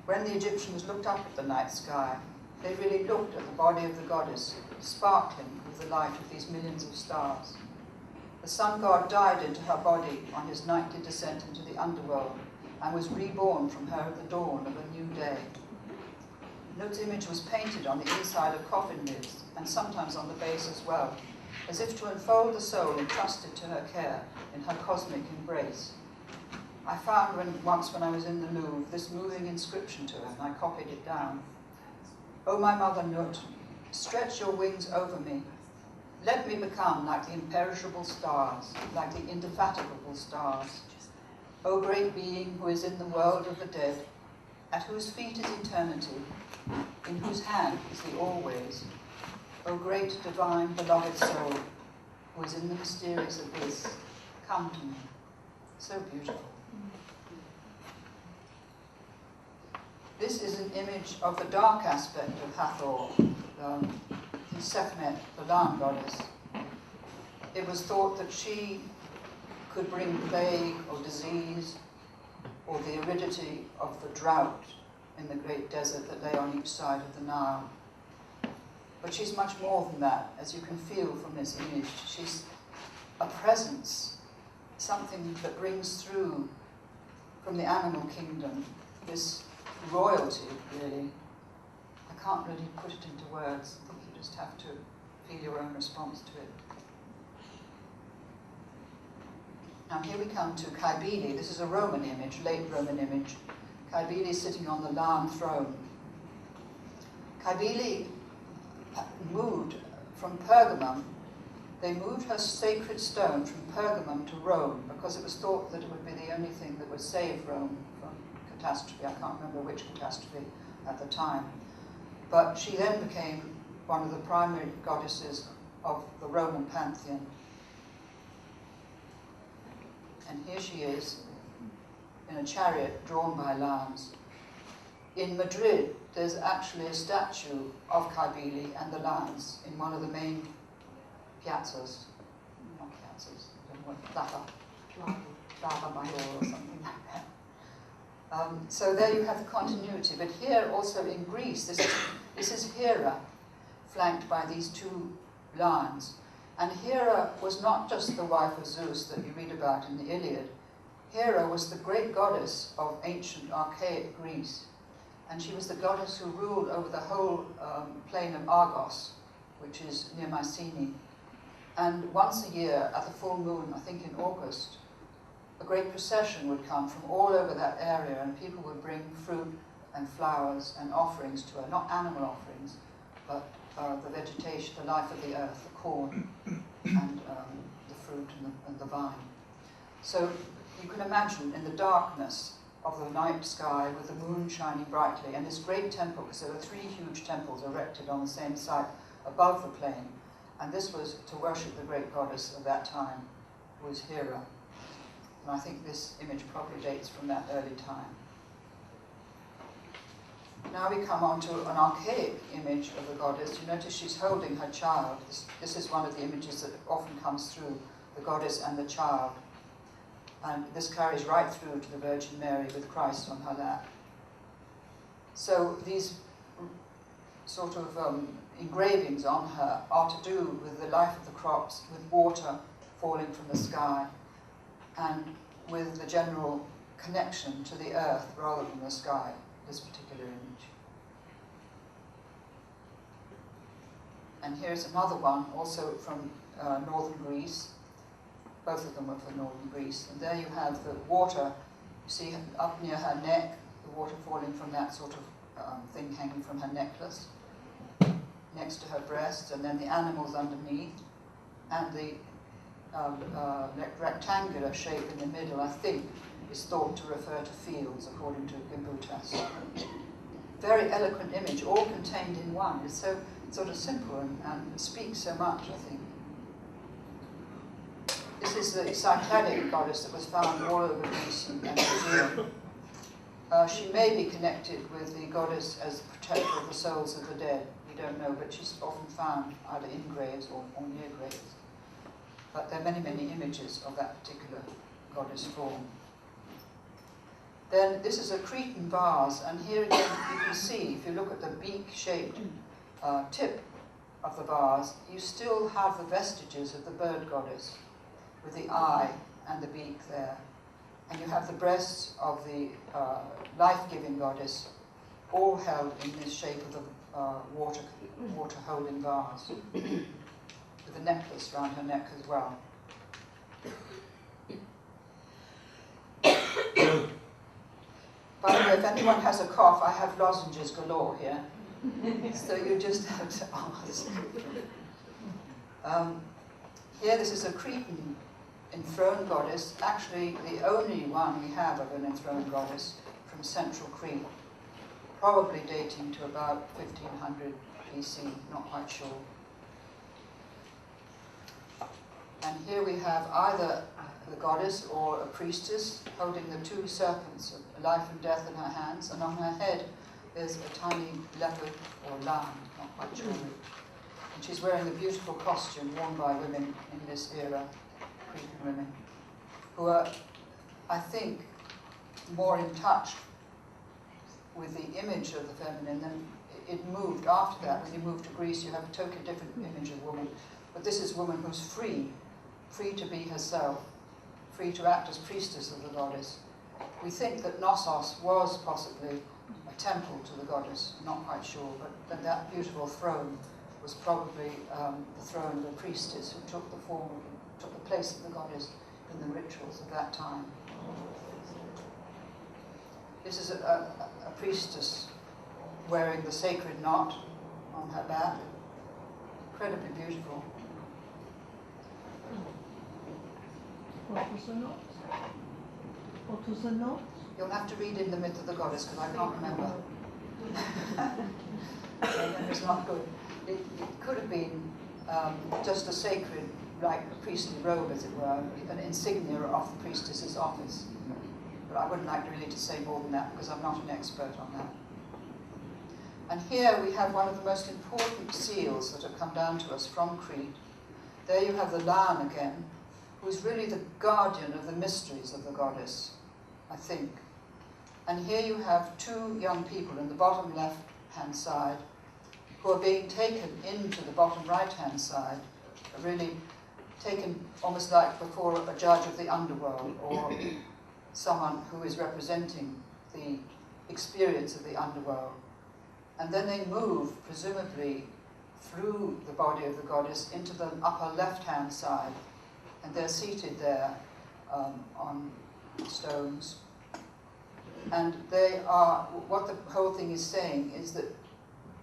When the Egyptians looked up at the night sky, they really looked at the body of the goddess, sparkling with the light of these millions of stars. The sun god died into her body on his nightly descent into the underworld and was reborn from her at the dawn of a new day. Nut's image was painted on the inside of coffin lids and sometimes on the base as well, as if to enfold the soul entrusted to her care in her cosmic embrace. I found once when I was in the Louvre this moving inscription to her, and I copied it down. "O my mother Nut, stretch your wings over me. Let me become like the imperishable stars, like the indefatigable stars. O great being who is in the world of the dead, at whose feet is eternity, in whose hand is the always. O great, divine, beloved soul, who is in the mysterious abyss, come to me." So beautiful. This is an image of the dark aspect of Hathor, Sekhmet, the land goddess. It was thought that she could bring plague or disease or the aridity of the drought in the great desert that lay on each side of the Nile. But she's much more than that, as you can feel from this image. She's a presence, something that brings through from the animal kingdom, this royalty, really. I can't really put it into words. I think you just have to feel your own response to it. Now here we come to Cybele. This is a Roman image, late Roman image. Cybele sitting on the Lion throne. Cybele moved from Pergamum. They moved her sacred stone from Pergamum to Rome because it was thought that it would be the only thing that would save Rome from catastrophe. I can't remember which catastrophe at the time. But she then became one of the primary goddesses of the Roman pantheon. And here she is in a chariot drawn by lions. In Madrid, there's actually a statue of Cybele and the lions in one of the main piazzas. Not piazzas, I don't know what, Plaza Mayor or something like that. So there you have the continuity. But here also in Greece, this is Hera, flanked by these two lions. And Hera was not just the wife of Zeus that you read about in the Iliad. Hera was the great goddess of ancient archaic Greece. And she was the goddess who ruled over the whole plain of Argos, which is near Mycenae. And once a year, at the full moon, I think in August, a great procession would come from all over that area, and people would bring fruit and flowers and offerings to her, not animal offerings, but the vegetation, the life of the earth, the corn, and the fruit and the vine. So you can imagine in the darkness of the night sky with the moon shining brightly, and this great temple, because there were 3 huge temples erected on the same site above the plain, and this was to worship the great goddess of that time, who was Hera. And I think this image probably dates from that early time. Now we come on to an archaic image of the goddess. You notice she's holding her child. This is one of the images that often comes through, the goddess and the child. And this carries right through to the Virgin Mary with Christ on her lap. So these sort of engravings on her are to do with the life of the crops, with water falling from the sky, and with the general connection to the earth rather than the sky, this particular image. And here's another one, also from northern Greece. Both of them are from northern Greece. And there you have the water, you see up near her neck, the water falling from that sort of thing hanging from her necklace, next to her breast, and then the animals underneath, and the rectangular shape in the middle, I think, is thought to refer to fields, according to Gimbutas. Very eloquent image, all contained in one. It's so sort of simple and speaks so much, I think. This is the Cycladic goddess that was found all over Greece and Judea. She may be connected with the goddess as the protector of the souls of the dead. We don't know, but she's often found either in graves or near graves. But there are many, many images of that particular goddess form. Then this is a Cretan vase, and here again you can see, if you look at the beak-shaped tip of the vase, you still have the vestiges of the bird goddess, with the eye and the beak there. And you have the breasts of the life-giving goddess, all held in this shape of the water-holding vase, with a necklace around her neck as well. By the way, if anyone has a cough, I have lozenges galore here. So you just have to ask. Here, this is a Cretan enthroned goddess, actually the only one we have of an enthroned goddess from central Crete, probably dating to about 1500 BC, not quite sure. And here we have either the goddess or a priestess holding the 2 serpents of life and death in her hands, and on her head there's a tiny leopard or lamb, not quite sure. And she's wearing the beautiful costume worn by women in this era, Cretan women, who are, I think, more in touch with the image of the feminine than it moved after that. When you move to Greece, you have a totally different image of woman. But this is a woman who's free to be herself, free to act as priestess of the goddess. We think that Knossos was possibly a temple to the goddess, not quite sure, but that beautiful throne was probably the throne of a priestess who took the place of the goddess in the rituals of that time. This is a priestess wearing the sacred knot on her back. Incredibly beautiful. What was the knot? What was the knot? You'll have to read in the Myth of the Goddess because I can't remember. My memory's not good. It could have been just a sacred, like a priestly robe, as it were, an insignia of the priestess's office. But I wouldn't like really to say more than that because I'm not an expert on that. And here we have one of the most important seals that have come down to us from Crete. There you have the lion again, who is really the guardian of the mysteries of the goddess, I think. And here you have two young people in the bottom left-hand side who are being taken into the bottom right-hand side, really taken almost like before a judge of the underworld or someone who is representing the experience of the underworld. And then they move, presumably, through the body of the goddess into the upper left-hand side, and they're seated there on stones. And they are, what the whole thing is saying is that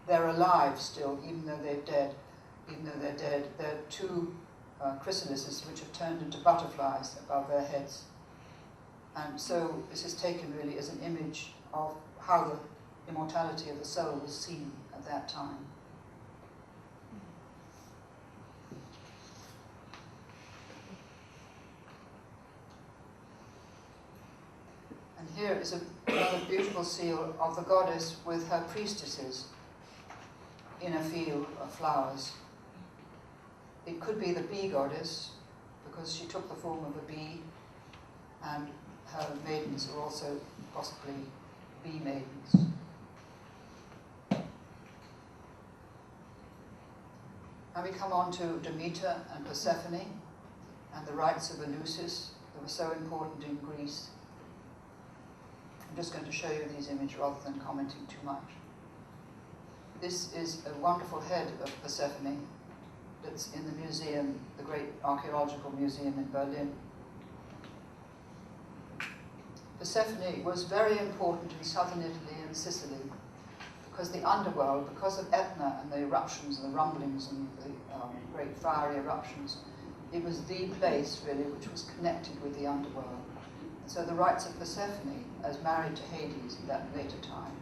they're alive still, even though they're dead. Even though they're dead, they're two chrysalises which have turned into butterflies above their heads. And so this is taken really as an image of how the immortality of the soul was seen at that time. And here is another beautiful seal of the goddess with her priestesses in a field of flowers. It could be the bee goddess, because she took the form of a bee, and her maidens are also possibly bee maidens. Now we come on to Demeter and Persephone and the rites of Eleusis that were so important in Greece. I'm just going to show you these images rather than commenting too much. This is a wonderful head of Persephone that's in the museum, the great archaeological museum in Berlin. Persephone was very important in southern Italy and Sicily because the underworld, because of Etna and the eruptions and the rumblings and the great fiery eruptions, it was the place really which was connected with the underworld. So the rites of Persephone, as married to Hades in that later time,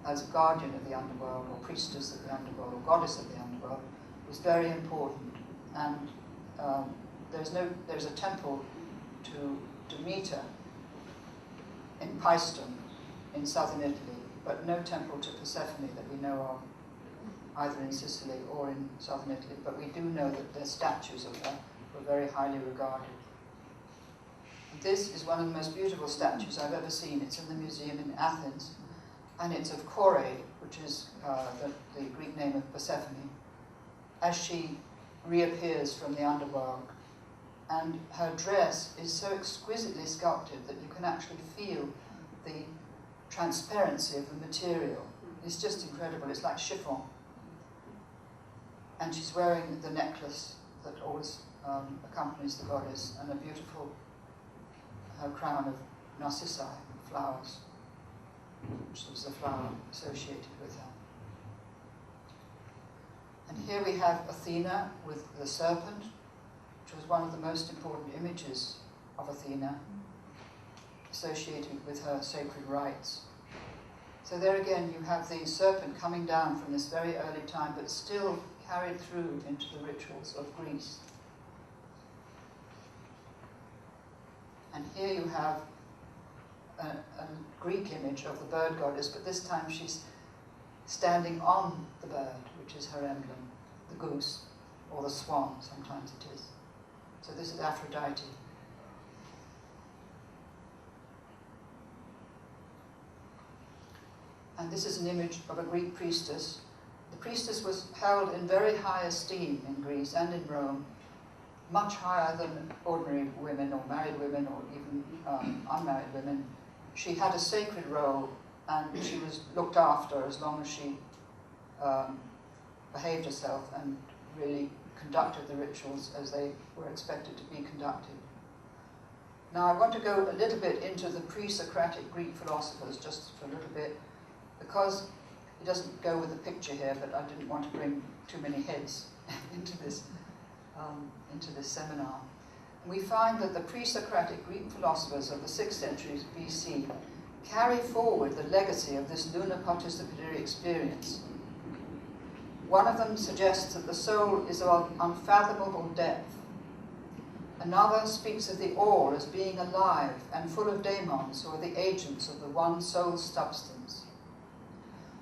as guardian of the underworld, or priestess of the underworld, or goddess of the underworld, was very important. And there's a temple to Demeter in Paestum in southern Italy, but no temple to Persephone that we know of, either in Sicily or in southern Italy. But we do know that their statues of her were very highly regarded. This is one of the most beautiful statues I've ever seen. It's in the museum in Athens, and it's of Kore, which is the Greek name of Persephone, as she reappears from the underworld. And her dress is so exquisitely sculpted that you can actually feel the transparency of the material. It's just incredible. It's like chiffon. And she's wearing the necklace that always accompanies the goddess, and a beautiful crown of narcissi, flowers, which was the flower associated with her. And here we have Athena with the serpent, which was one of the most important images of Athena, associated with her sacred rites. So there again you have the serpent coming down from this very early time, but still carried through into the rituals of Greece. And here you have a Greek image of the bird goddess, but this time she's standing on the bird, which is her emblem, the goose, or the swan, sometimes it is. So this is Aphrodite. And this is an image of a Greek priestess. The priestess was held in very high esteem in Greece and in Rome, much higher than ordinary women or married women or even unmarried women. She had a sacred role, and she was looked after as long as she behaved herself and really conducted the rituals as they were expected to be conducted. Now I want to go a little bit into the pre-Socratic Greek philosophers, just for a little bit, because it doesn't go with the picture here, but I didn't want to bring too many heads into this seminar. And we find that the pre-Socratic Greek philosophers of the 6th century BC carry forward the legacy of this lunar participatory experience. One of them suggests that the soul is of unfathomable depth. Another speaks of the all as being alive and full of daemons, who are the agents of the one soul's substance.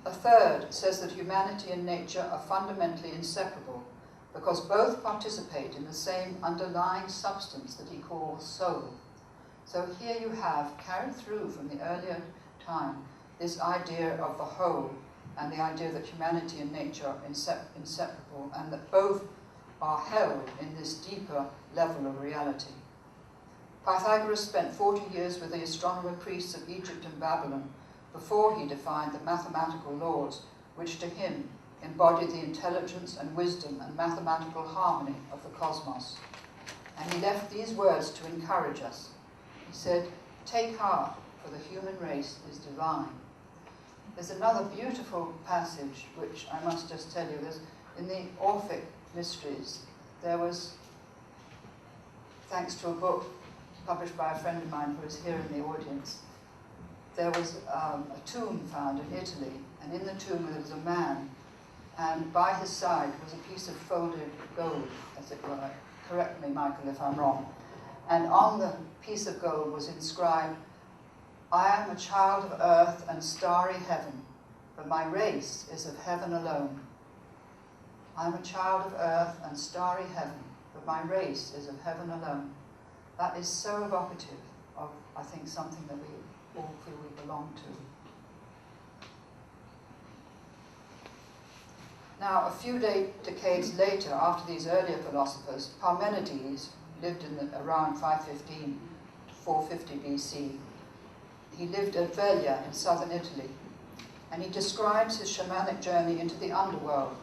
A third says that humanity and nature are fundamentally inseparable, because both participate in the same underlying substance that he calls soul. So here you have, carried through from the earlier time, this idea of the whole, and the idea that humanity and nature are inseparable, and that both are held in this deeper level of reality. Pythagoras spent 40 years with the astronomer priests of Egypt and Babylon before he defined the mathematical laws, which to him embodied the intelligence and wisdom and mathematical harmony of the cosmos. And he left these words to encourage us. He said, "Take heart, for the human race is divine." There's another beautiful passage, which I must just tell you. There's, in the Orphic Mysteries, there was, thanks to a book published by a friend of mine who is here in the audience, there was a tomb found in Italy, and in the tomb there was a man, and by his side was a piece of folded gold, as it were. Correct me, Michael, if I'm wrong. And on the piece of gold was inscribed, "I am a child of earth and starry heaven, but my race is of heaven alone. I am a child of earth and starry heaven, but my race is of heaven alone." That is so evocative of, I think, something that we all feel we belong to. Now, a few decades later, after these earlier philosophers, Parmenides lived in around 515 to 450 BC. He lived at Velia in southern Italy, and he describes his shamanic journey into the underworld,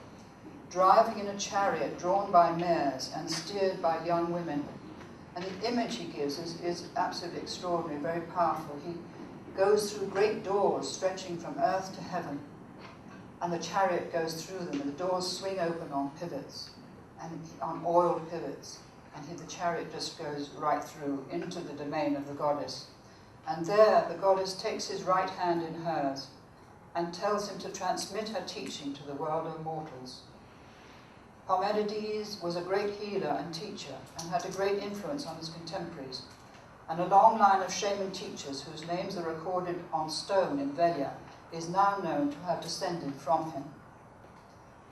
driving in a chariot drawn by mares and steered by young women. And the image he gives is absolutely extraordinary, very powerful. He goes through great doors stretching from earth to heaven, and the chariot goes through them, and the doors swing open on pivots, and on oiled pivots, and the chariot just goes right through into the domain of the goddess. And there the goddess takes his right hand in hers and tells him to transmit her teaching to the world of mortals. Parmenides was a great healer and teacher, and had a great influence on his contemporaries, and a long line of shaman teachers whose names are recorded on stone in Velia is now known to have descended from him.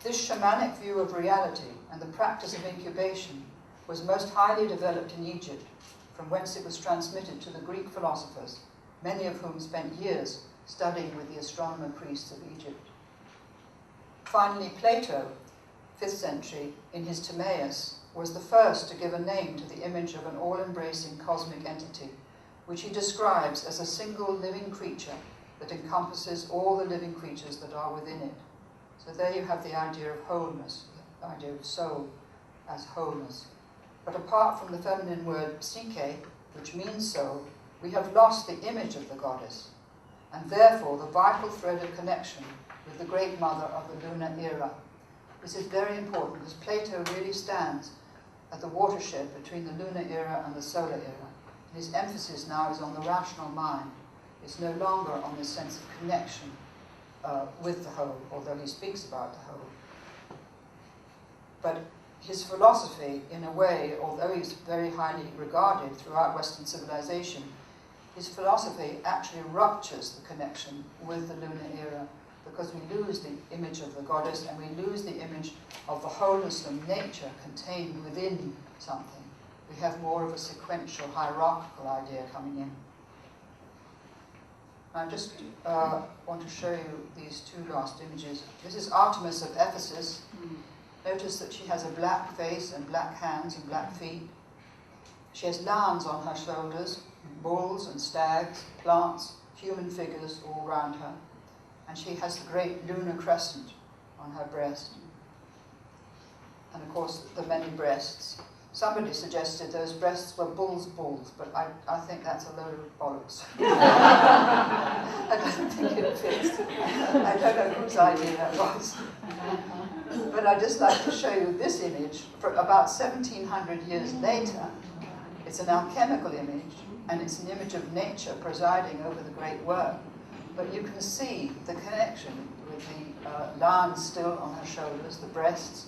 This shamanic view of reality and the practice of incubation was most highly developed in Egypt, from whence it was transmitted to the Greek philosophers, many of whom spent years studying with the astronomer priests of Egypt. Finally, Plato, 5th century, in his Timaeus, was the first to give a name to the image of an all-embracing cosmic entity, which he describes as a single living creature that encompasses all the living creatures that are within it. So there you have the idea of wholeness, the idea of soul as wholeness. But apart from the feminine word psyche, which means soul, we have lost the image of the goddess, and therefore the vital thread of connection with the great mother of the lunar era. This is very important because Plato really stands at the watershed between the lunar era and the solar era. And his emphasis now is on the rational mind. It's no longer on this sense of connection with the whole, although he speaks about the whole. But his philosophy, in a way, although he's very highly regarded throughout Western civilization, his philosophy actually ruptures the connection with the lunar era, because we lose the image of the goddess and we lose the image of the wholeness of nature contained within something. We have more of a sequential, hierarchical idea coming in. I just want to show you these two last images. This is Artemis of Ephesus. Notice that she has a black face and black hands and black feet. She has lions on her shoulders, bulls and stags, plants, human figures all round her. And she has the great lunar crescent on her breast. And of course, the many breasts. Somebody suggested those breasts were bull's balls, but I think that's a load of bollocks. I don't think it fits. I don't know whose idea that was. But I'd just like to show you this image for about 1700 years later. It's an alchemical image, and it's an image of nature presiding over the great work. But you can see the connection with the lance still on her shoulders, the breasts,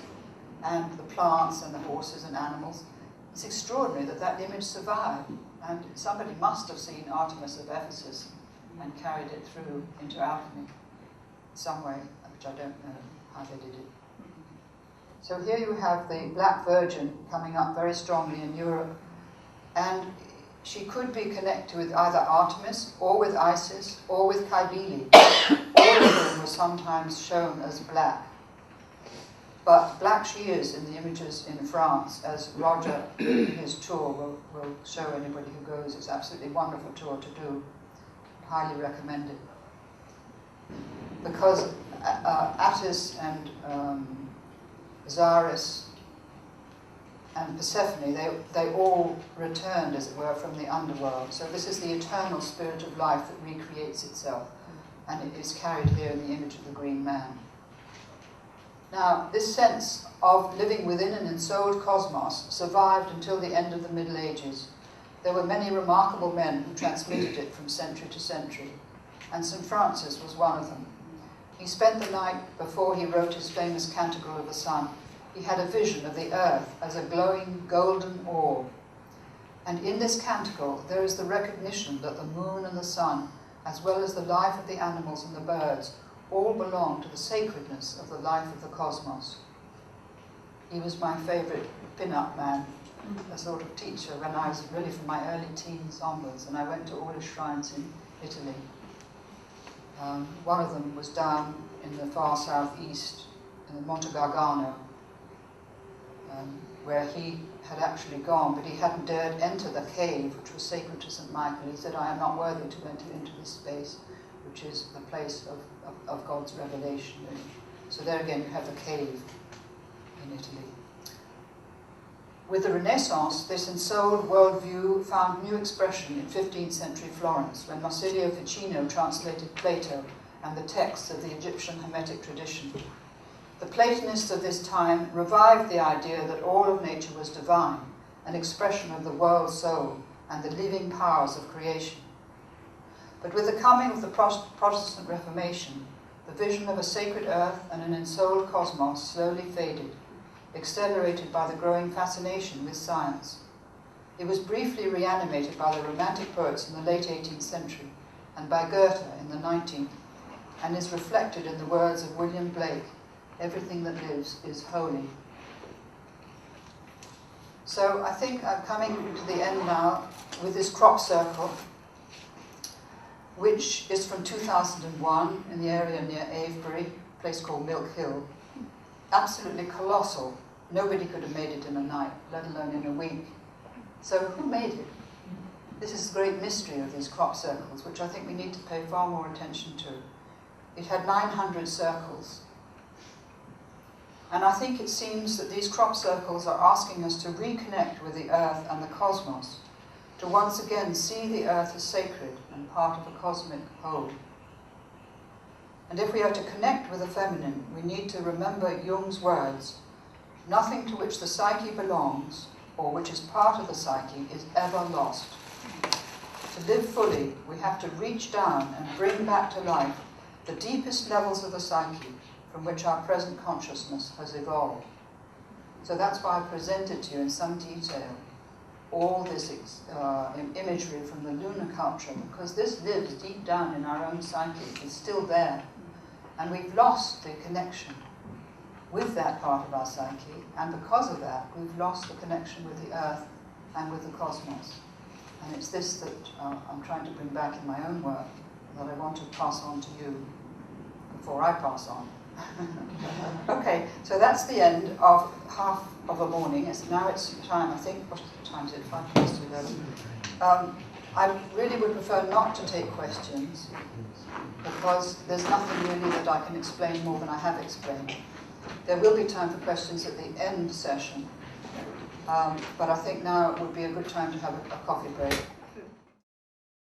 and the plants and the horses and animals. It's extraordinary that that image survived, and somebody must have seen Artemis of Ephesus and carried it through into alchemy some way, which I don't know how they did it. So here you have the Black Virgin coming up very strongly in Europe, and she could be connected with either Artemis, or with Isis, or with Cybele. All of them were sometimes shown as black. But black she is in the images in France, as Roger, in his tour, will show anybody who goes. It's absolutely wonderful tour to do. Highly recommend it. Because Attis and Osiris and Persephone, they all returned, as it were, from the underworld. So this is the eternal spirit of life that recreates itself, and it is carried here in the image of the green man. Now, this sense of living within an ensouled cosmos survived until the end of the Middle Ages. There were many remarkable men who transmitted it from century to century, and St. Francis was one of them. He spent the night before he wrote his famous Canticle of the Sun. He had a vision of the earth as a glowing golden orb. And in this canticle, there is the recognition that the moon and the sun, as well as the life of the animals and the birds, all belong to the sacredness of the life of the cosmos. He was my favourite pin-up man, a sort of teacher when I was really from my early teens onwards, and I went to all his shrines in Italy. One of them was down in the far southeast, in the Monte Gargano, where he had actually gone, but he hadn't dared enter the cave, which was sacred to St. Michael. He said, I am not worthy to enter into this space, which is the place of God's revelation. So there again, you have the cave in Italy. With the Renaissance, this ensouled worldview found new expression in 15th century Florence, when Marsilio Ficino translated Plato and the texts of the Egyptian Hermetic tradition. The Platonists of this time revived the idea that all of nature was divine, an expression of the world soul and the living powers of creation. But with the coming of the Protestant Reformation, the vision of a sacred earth and an ensouled cosmos slowly faded, accelerated by the growing fascination with science. It was briefly reanimated by the Romantic poets in the late 18th century and by Goethe in the 19th, and is reflected in the words of William Blake, everything that lives is holy. So I think I'm coming to the end now with this crop circle, which is from 2001 in the area near Avebury, a place called Milk Hill. Absolutely colossal. Nobody could have made it in a night, let alone in a week. So who made it? This is the great mystery of these crop circles, which I think we need to pay far more attention to. It had 900 circles. And I think it seems that these crop circles are asking us to reconnect with the earth and the cosmos, to once again see the earth as sacred and part of a cosmic whole. And if we are to connect with the feminine, we need to remember Jung's words, nothing to which the psyche belongs, or which is part of the psyche, is ever lost. To live fully, we have to reach down and bring back to life the deepest levels of the psyche from which our present consciousness has evolved. So that's why I presented to you in some detail all this imagery from the lunar culture, because this lives deep down in our own psyche. It's still there. And we've lost the connection with that part of our psyche, and because of that, we've lost the connection with the earth and with the cosmos. And it's this that I'm trying to bring back in my own work, that I want to pass on to you before I pass on. Okay, so that's the end of half of a morning. Now it's time, I think, what time is it? 5 minutes to 11. I really would prefer not to take questions, because there's nothing really that I can explain more than I have explained. There will be time for questions at the end session, But I think now would be a good time to have a coffee break.